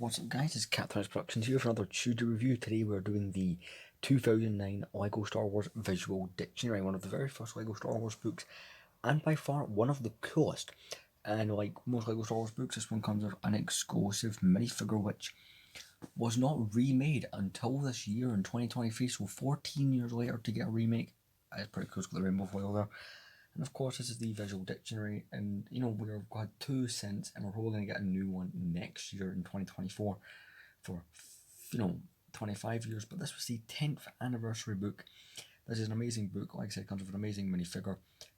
What's up guys, it's Captain Productions here for another Tuesday review. Today we're doing the 2009 LEGO Star Wars Visual Dictionary, one of the very first LEGO Star Wars books, and by far one of the coolest. And like most LEGO Star Wars books, this one comes with an exclusive minifigure which was not remade until this year in 2023, so 14 years later to get a remake. It's pretty cool, it's got the rainbow foil there. And of course, this is the Visual Dictionary, and we've had two since, and we're probably going to get a new one next year in 2024 for 25 years. But this was the 10th anniversary book. This is an amazing book. Like I said, it comes with an amazing minifigure.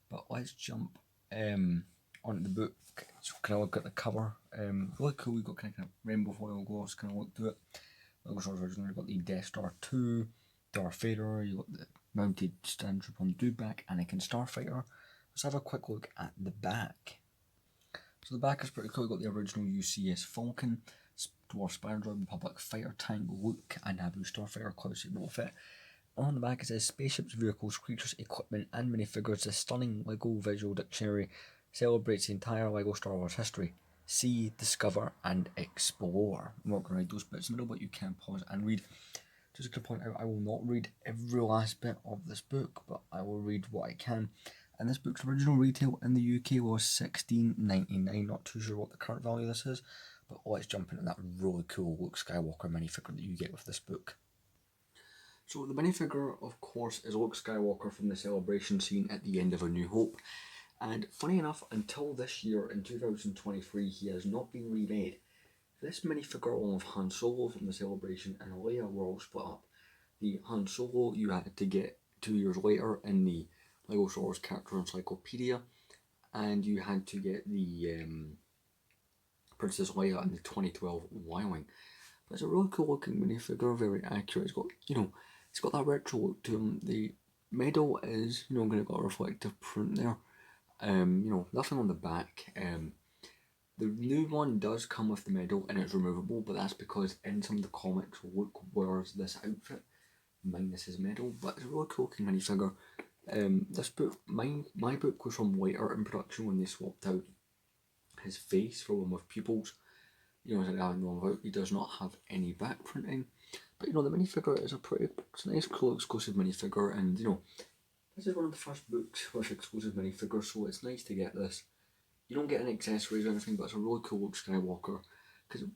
But let's jump onto the book. So kind of look at the cover. Really cool. We've got kind of rainbow foil gloss kind of look to it. LEGO Star Wars original. You've got the Death Star 2, Darth Vader. You've got the mounted Stormtrooper on the back, Anakin Starfighter. Let's have a quick look at the back. So the back is pretty cool. We've got the original UCS Falcon, Dwarf Spider Droid, Republic Fighter Tank, Luke, and Naboo Starfighter, Cloud Boba Fett. On the back it says spaceships, vehicles, creatures, equipment, and minifigures. The stunning LEGO Visual Dictionary celebrates the entire LEGO Star Wars history. See, discover, and explore. I'm not going to read those bits in the middle, but you can pause and read. Just to point out, I will not read every last bit of this book, but I will read what I can. And this book's original retail in the UK was $16.99. Not too sure what the current value of this is, but let's jump into that really cool Luke Skywalker minifigure that you get with this book. So the minifigure, of course, is Luke Skywalker from the celebration scene at the end of A New Hope. And funny enough, until this year, in 2023, he has not been remade. This minifigure, along with Han Solo from the celebration and Leia, were all split up. The Han Solo you had to get 2 years later in the LEGO Star Wars Character Encyclopedia, and you had to get the Princess Leia in the 2012 Y-Wing. But it's a really cool looking minifigure, very accurate. It's got, it's got that retro look to him. The medal is, going to got a reflective print there. Nothing on the back. The new one does come with the medal and it's removable, but that's because in some of the comics, Luke wears this outfit minus his medal. But it's a really cool looking minifigure. This book, my book was from later in production when they swapped out his face for one with pupils. As I got wrong about, he does not have any back printing. But the minifigure is it's a nice cool exclusive minifigure, and this is one of the first books with exclusive minifigures, so it's nice to get this. You don't get any accessories or anything, but it's a really cool Luke Skywalker. Because,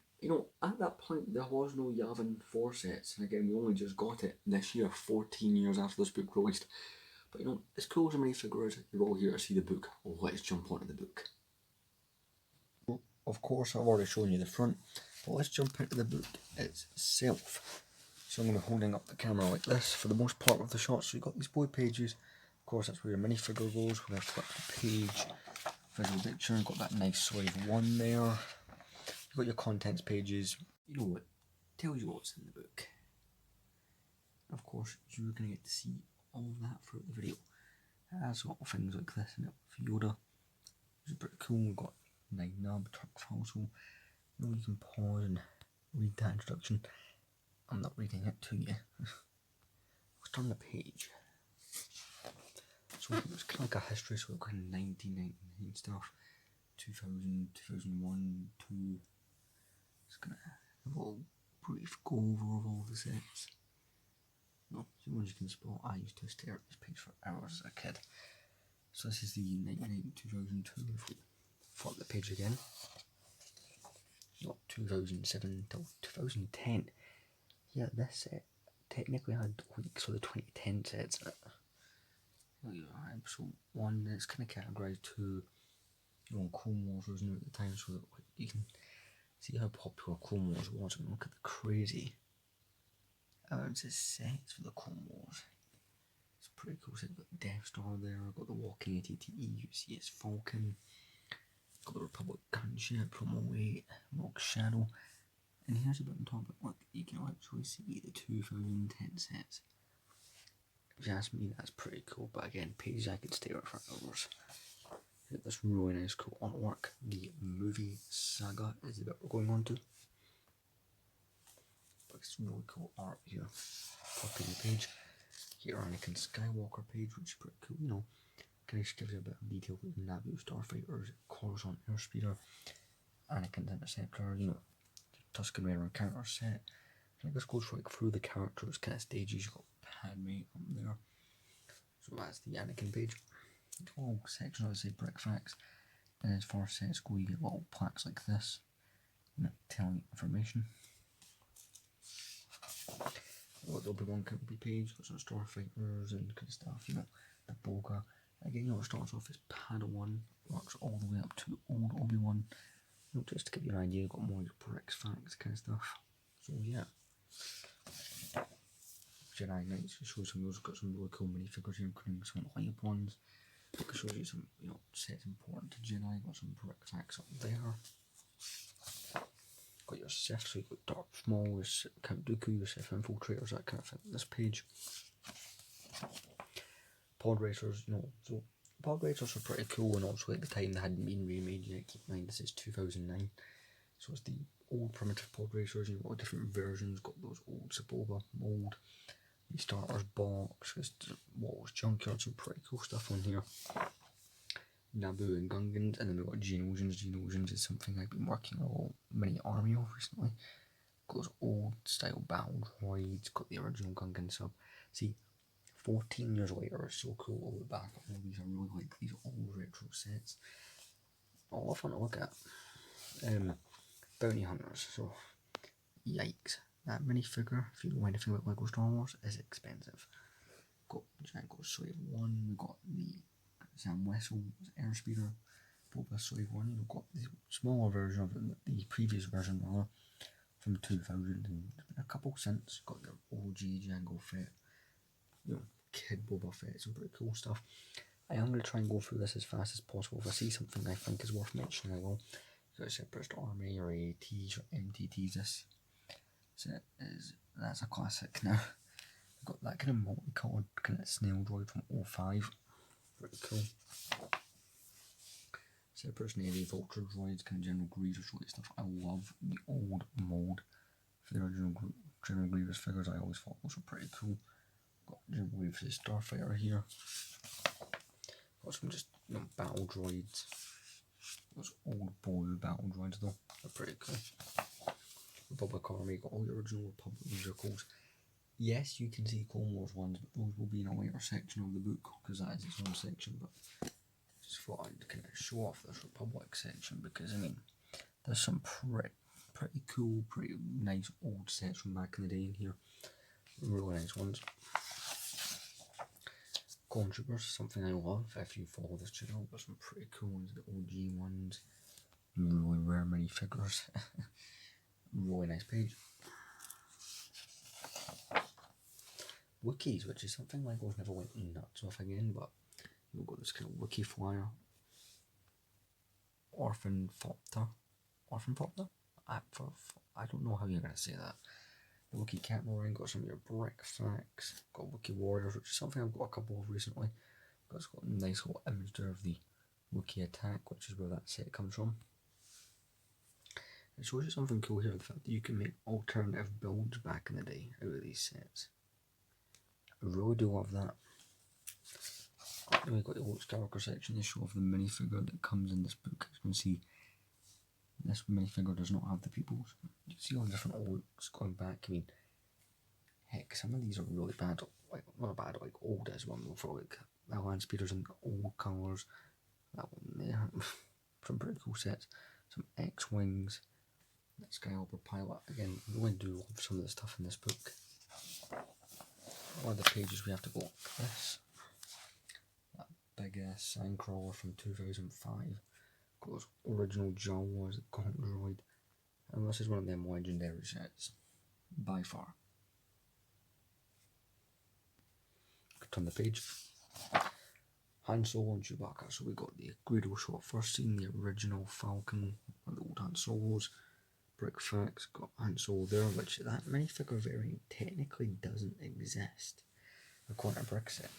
at that point there was no Yavin 4 sets, and again we only just got it this year, 14 years after this book released. But as cool as a minifigure is, you're all here to see the book. Well, let's jump onto the book. Of course, I've already shown you the front, but let's jump into the book itself. So I'm going to be holding up the camera like this for the most part of the shot. So you've got these boy pages. Of course, that's where your minifigure goes. We're going to flip the page. Visual Dictionary, got that nice slide 1 there. You've got your contents pages. It tells you what's in the book. And of course, you're going to get to see all of that throughout the video. It has little things like this in it for Yoda, which is pretty cool. We've got 9-nub, Turk file, so you can pause and read that introduction. I'm not reading it to you. Let's turn the page. So it's kind of like a history, so we've got 1999 stuff, 2000, 2001, 2. It's gonna have a little brief go over of all the sets. No, so ones you can spot. I used to stare at this page for hours as a kid. So this is the 1999 2002. If we flip the page again, not 2007 till 2010. Yeah, this set technically had weeks of the 2010 sets in it. Episode 1, it's kind of categorised to Clone Wars was new at the time, so that you can see how popular Clone Wars was and look at the crazy amounts of sets for the Clone Wars. It's pretty cool. So I've got the Death Star there, I've got the walking ATTE, UCS Falcon, got the Republic gunship from 08, Rock Shadow, and here's a bit on top, but look, you can actually see the 2010 sets. If you ask me, that's pretty cool, but again, pages I could stare at for hours. This really nice cool artwork. The movie saga is the bit we're going on to. But it's really cool art here. Flipping the page. Here, Anakin Skywalker page, which is pretty cool, kind of gives you a bit of detail with Naboo Starfighters, Coruscant Airspeeder, Anakin's Interceptor, Tusken Raider character set. I guess goes like through the characters kind of stages. You've got Padme up there. So that's the Anakin page. Little section of say brick facts. And as far as sets go, you get little plaques like this, telling information. Got the Obi-Wan Kenobi page, got some starfighters and kind of stuff, the Boga. Again, it starts off as Padawan, works all the way up to old Obi-Wan. Just to give you an idea, you've got more your bricks, facts, kind of stuff. So yeah. Jedi Knights shows some, we've got some really cool minifigures here, including some hype ones. It shows you some, sets important to Jedi. Got some brick facts up there. Got your Sith, so you've got Darth Maul, your Count Dooku, your Sith infiltrators, that kind of thing. This page. Pod racers, so pod racers are pretty cool, and also at the time they hadn't been remade yet. Keep in mind this is 2009, so it's the old primitive pod racers. You've got different versions. Got those old Saboba mold, the starters box, just what was junkyard, some pretty cool stuff on here. Naboo and Gungans, and then we've got Geonosians. Geonosians is something I've been working on a little mini army of recently. Got those old style battle droids, got the original Gungan sub. See, 14 years later, it's so cool to look back at all these. I really like these old retro sets. All fun to look at. Bounty Hunters, so yikes. That minifigure, if you know anything about Lego Star Wars, is expensive. Got Django Slave 1, we got the Sam Wessel Airspeeder, Boba Slave 1, we've got the smaller version of it, the previous version rather, from 2000, and there's been a couple since. Got your OG Django Fett, Kid Boba Fett, some pretty cool stuff. I am going to try and go through this as fast as possible. If I see something I think is worth mentioning, I will. You've got a Separatist Army or ATs or MTTs. This set that's a classic now. I've got that kind of multicolored kind of snail droid from 05. Pretty cool. Separatist Navy, Vulture droids, kind of General Grievous droid stuff. I love the old mold for the original General Grievous figures. I always thought those were pretty cool. Got General Grievous Starfighter here. Got some just battle droids. Those old boy battle droids though, they're pretty cool. Republic Army, got all the original Republic vehicles. Yes, you can see Clone Wars ones, but those will be in a later section of the book, because that is its own section, but I just thought I'd kind of show off this Republic section, because there's some pretty cool, pretty nice old sets from back in the day in here. Really nice ones. Clone Troopers, something I love. If you follow this channel, there's some pretty cool ones, the OG ones, really rare minifigures. Really nice page. Wookiees, which is something Lego's never went nuts with again, but you've got this kind of Wookiee flyer. Orphan Thopter? I don't know how you're going to say that. The Wookiee Catamaran, got some of your brick facts. Got Wookiee Warriors, which is something I've got a couple of recently. It's got a nice little image there of the Wookiee attack, which is where that set comes from. It shows you something cool here, the fact that you can make alternative builds back in the day out of these sets. I really do love that. Then we've got the old Skywalker section, they show off the minifigure that comes in this book. As you can see, this minifigure does not have the peoples. You can see all the different looks going back. Heck, some of these are really bad, not bad, old as one for the land speeders in old colours. That one there, some pretty cool sets. Some X-Wings. That Skywalker pilot, again, I really do love some of the stuff in this book. One of the pages we have to go like this. That big ass Sandcrawler from 2005. Got those original Jawas, the Gaunt droid. And this is one of them legendary sets. By far. Turn the page. Han Solo and Chewbacca. So we got the Greedo shot first scene, the original Falcon, one of the old Han Solos. Brick facts, got Han Solo there, which that minifigure variant technically doesn't exist according to Brick set.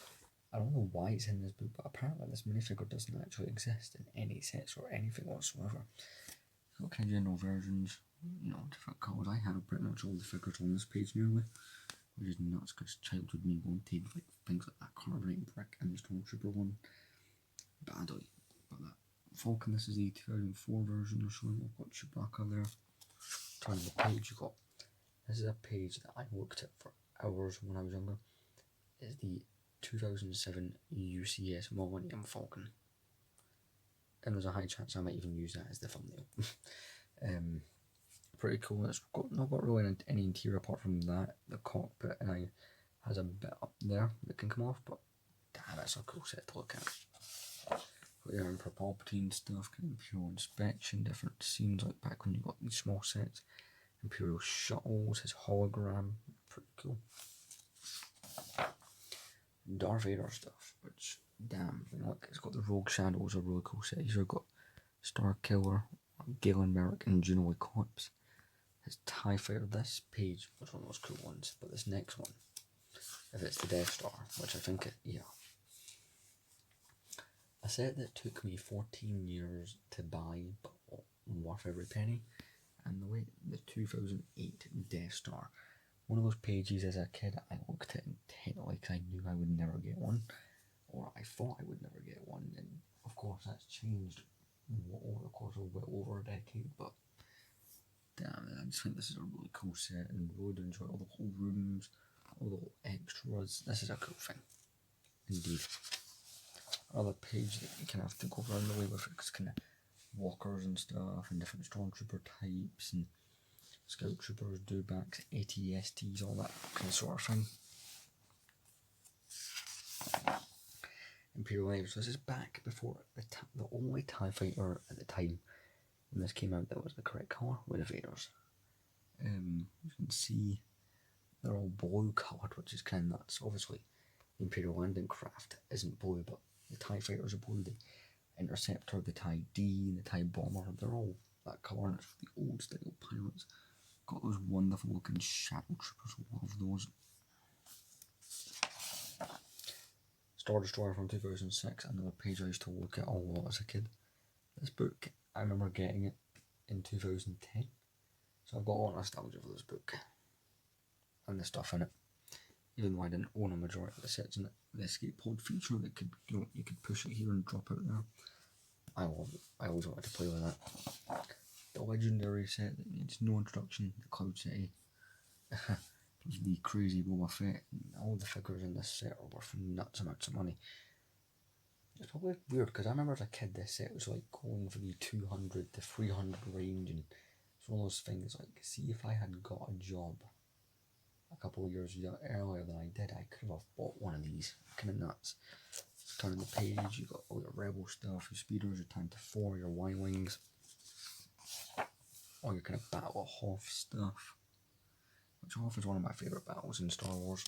I don't know why it's in this book, but apparently this minifigure doesn't actually exist in any sets or anything whatsoever. Got kind of general versions, different colours. I have pretty much all the figures on this page nearly, which is nuts because childhood me wanted things like that carbonate brick and the Stormtrooper one. But I don't. But that Falcon, this is the 2004 version or so. I've got Chewbacca there. turning the page, you got, this is a page that I looked at for hours when I was younger. It's the 2007 UCS Millennium Falcon. And there's a high chance I might even use that as the thumbnail. Pretty cool. It's not got really any interior apart from that, the cockpit, and it has a bit up there that can come off, but damn, that's a cool set to look at. Got your for Palpatine stuff, kind of Imperial inspection, different scenes like back when you got these small sets. Imperial shuttles, his hologram, pretty cool. Darth Vader stuff, which damn, look, it's got the Rogue Shadows, a really cool set. He's got Star Killer, Galen Merrick, and Juno Eclipse. His TIE Fighter, this page was one of those cool ones, but this next one, if it's the Death Star, which I think yeah. A set that took me 14 years to buy, but worth every penny, and the 2008 Death Star. One of those pages as a kid I looked at intently because I knew I would never get one, or I thought I would never get one, and of course that's changed over the course of well over a decade, but damn, I just think this is a really cool set and really do enjoy all the whole rooms, all the little extras. This is a cool thing, indeed. Another page that you kind of have to go around the way with it, because kind of walkers and stuff, and different stormtrooper types, and scout troopers, dewbacks, ATSTs, all that kind of sort of thing. Imperial Air. So this is back before the only TIE Fighter at the time when this came out that was the correct colour with the Vaders. You can see they're all blue coloured, which is kind of nuts. Obviously, the Imperial Landing Craft isn't blue, but the TIE Fighters are blue. The Interceptor, the TIE D, and the TIE Bomber, they're all that colour, and it's for the old style pilots. Got those wonderful looking Shadow Troopers, love those. Star Destroyer from 2006, another page I used to look at a lot as a kid. This book, I remember getting it in 2010, so I've got a lot of nostalgia for this book and the stuff in it. Even though I didn't own a majority of the sets in it, the escape pod feature that could, you could push it here and drop out there. I love it. I always wanted to play with that. The legendary set that needs no introduction, the Cloud City. Plus the crazy Boba Fett, and all the figures in this set are worth nuts amounts of money. It's probably weird because I remember as a kid this set was like going for the 200 to 300 range, and it's one of those things like, see, if I had got a job a couple of years earlier than I did, I could have bought one of these. Kind of nuts. Turning the page, you got all your Rebel stuff, your speeders, your Tantive 4, your Y-Wings, all your kind of Battle of Hoth stuff, which Hoth is one of my favourite battles in Star Wars.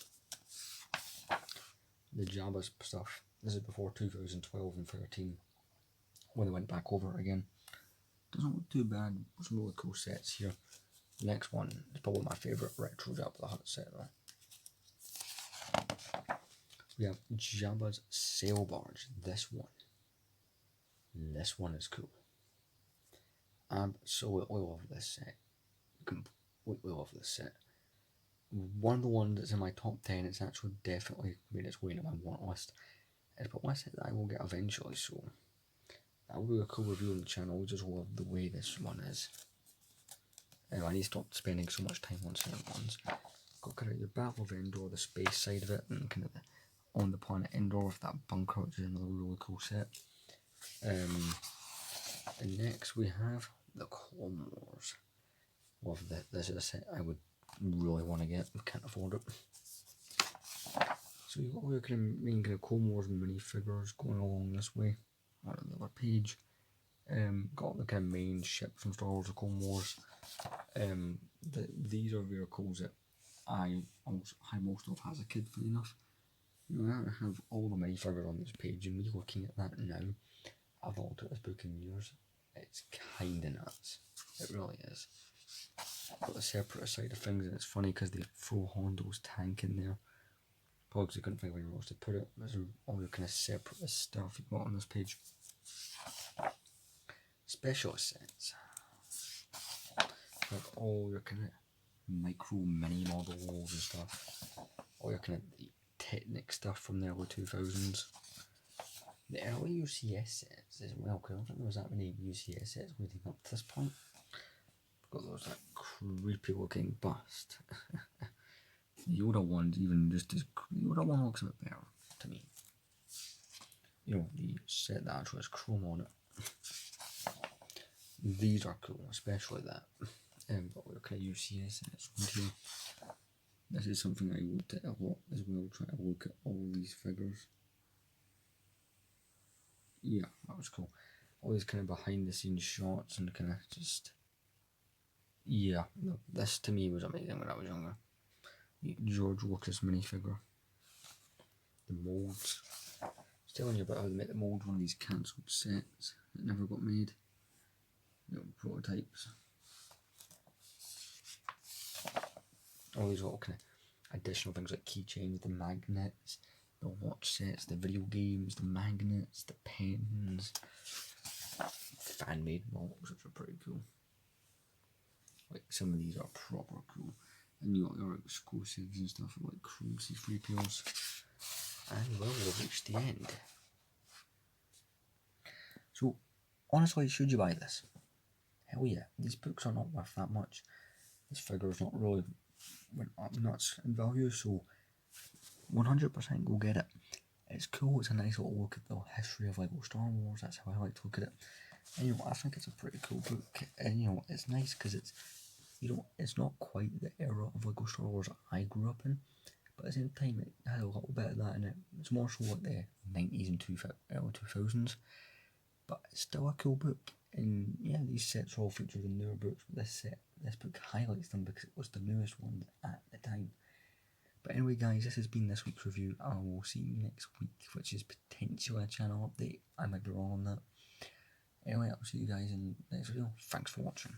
The Jabba stuff, this is before 2012 and 13, when they went back over it again. Doesn't look too bad, some really cool sets here. The next one is probably my favourite retro Jabba the Hutt set though. We have Jabba's Sail Barge, this one. This one is cool. Absolutely love this set. Completely love this set. One of the ones that's in my top 10, it's actually definitely made its way into my want list. It's probably a set that I will get eventually, so that will be a cool review on the channel. I just love the way this one is. I need to stop spending so much time on certain ones. Got kind of your Battle of Endor, the space side of it, and kind of on the planet Endor with that bunker, which is another really cool set. And next we have the Clone Wars. Love that. This is a set I would really want to get, can't afford it. So you've got all your kind of main kind of Clone Wars minifigures going along this way, on the other page. Got the kind of main ship from Star Wars, the Clone Wars. These are vehicles that I most of as a kid, funny enough. You know, I have all the minifigures on this page, and me looking at that now, I've not looked at this book in years. It's kinda nuts. It really is. Got the separate side of things, and it's funny because they throw Hondo's tank in there. Probably because they couldn't find anywhere else to put it. There's all your kind of separate stuff you've got on this page. Special sets. Like all your kind of micro mini models and stuff. All your kind of the Technic stuff from the early 2000s. The early UCS sets as well, because I don't think there was that many UCS sets leading up to this point. got those that creepy looking bust. The Yoda one's even just as the Yoda one looks a bit better to me. You know, the set that actually has chrome on it. These are cool, especially that. But what can you see this here? This is something I looked at a lot as well, trying to look at all these figures. Yeah, that was cool. All these kind of behind the scenes shots and kind of just, yeah, this to me was amazing when I was younger. The George Lucas minifigure. The molds. I was telling you about how they made the mold one of these cancelled sets that never got made. Prototypes. All these little kind of additional things like keychains, the magnets, the watch sets, the video games, the magnets, the pens, fan made models, which are pretty cool. Like some of these are proper cool. And you got your exclusives and stuff like Cruelty Free Pills. And well, we've reached the end. So, honestly, should you buy this? Hell yeah, these books are not worth that much. This figure is not really went up nuts in value, so 100% go get it. It's cool, it's a nice little look at the history of Lego Star Wars, that's how I like to look at it. And you know, I think it's a pretty cool book, and you know, it's nice because it's, you know, it's not quite the era of Lego Star Wars I grew up in, but at the same time it had a little bit of that in it. It's more so like the 90s and early 2000s, but it's still a cool book. And yeah, these sets are all featured in newer books, but this book highlights them because it was the newest one at the time. But anyway guys, this has been this week's review. I will see you next week, which is potentially a channel update. I might be wrong on that. Anyway, I'll see you guys in the next video. Thanks for watching.